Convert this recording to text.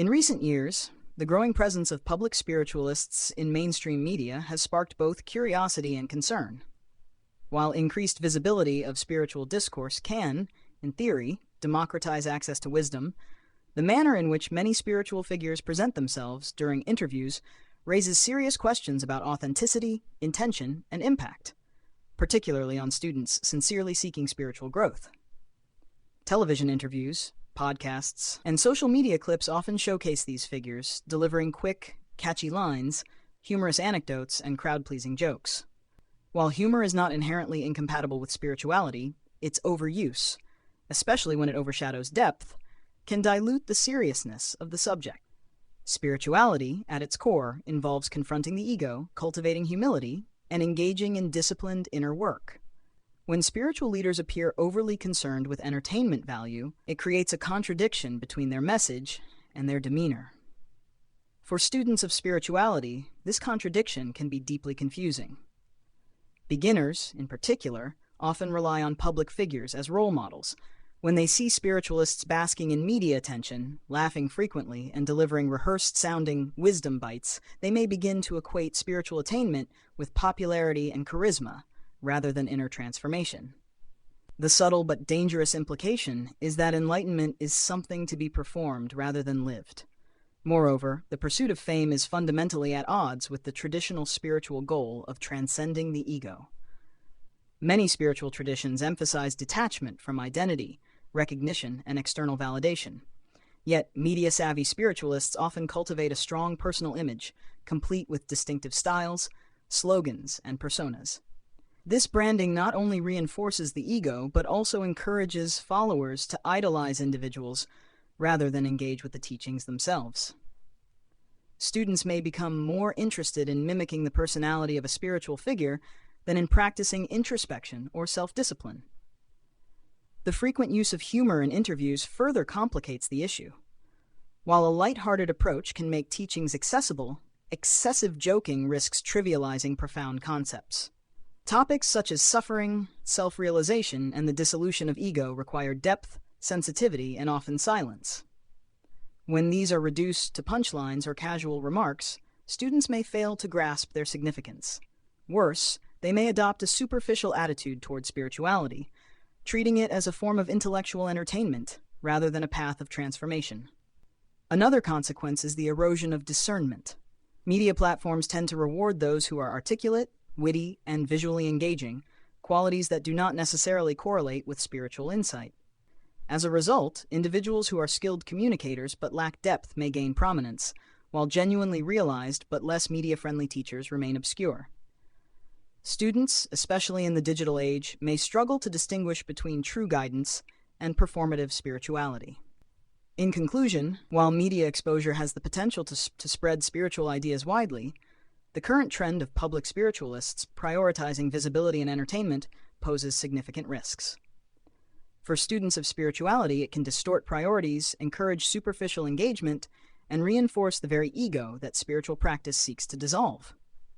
In recent years, the growing presence of public spiritualists in mainstream media has sparked both curiosity and concern. While increased visibility of spiritual discourse can, in theory, democratize access to wisdom, the manner in which many spiritual figures present themselves during interviews raises serious questions about authenticity, intention, and impact, particularly on students sincerely seeking spiritual growth. Television interviews, podcasts, and social media clips often showcase these figures, delivering quick, catchy lines, humorous anecdotes, and crowd-pleasing jokes. While humor is not inherently incompatible with spirituality, its overuse, especially when it overshadows depth, can dilute the seriousness of the subject. Spirituality, at its core, involves confronting the ego, cultivating humility, and engaging in disciplined inner work. When spiritual leaders appear overly concerned with entertainment value, it creates a contradiction between their message and their demeanor. For students of spirituality, this contradiction can be deeply confusing. Beginners, in particular, often rely on public figures as role models. When they see spiritualists basking in media attention, laughing frequently, and delivering rehearsed-sounding wisdom bites, they may begin to equate spiritual attainment with popularity and charisma, rather than inner transformation. The subtle but dangerous implication is that enlightenment is something to be performed rather than lived. Moreover, the pursuit of fame is fundamentally at odds with the traditional spiritual goal of transcending the ego. Many spiritual traditions emphasize detachment from identity, recognition, and external validation. Yet, media-savvy spiritualists often cultivate a strong personal image, complete with distinctive styles, slogans, and personas. This branding not only reinforces the ego, but also encourages followers to idolize individuals rather than engage with the teachings themselves. Students may become more interested in mimicking the personality of a spiritual figure than in practicing introspection or self-discipline. The frequent use of humor in interviews further complicates the issue. While a light-hearted approach can make teachings accessible, excessive joking risks trivializing profound concepts. Topics such as suffering, self-realization, and the dissolution of ego require depth, sensitivity, and often silence. When these are reduced to punchlines or casual remarks, students may fail to grasp their significance. Worse, they may adopt a superficial attitude toward spirituality, treating it as a form of intellectual entertainment rather than a path of transformation. Another consequence is the erosion of discernment. Media platforms tend to reward those who are articulate, witty, and visually engaging, qualities that do not necessarily correlate with spiritual insight. As a result, individuals who are skilled communicators but lack depth may gain prominence, while genuinely realized but less media-friendly teachers remain obscure. Students, especially in the digital age, may struggle to distinguish between true guidance and performative spirituality. In conclusion, while media exposure has the potential to spread spiritual ideas widely, the current trend of public spiritualists prioritizing visibility and entertainment poses significant risks. For students of spirituality, it can distort priorities, encourage superficial engagement, and reinforce the very ego that spiritual practice seeks to dissolve.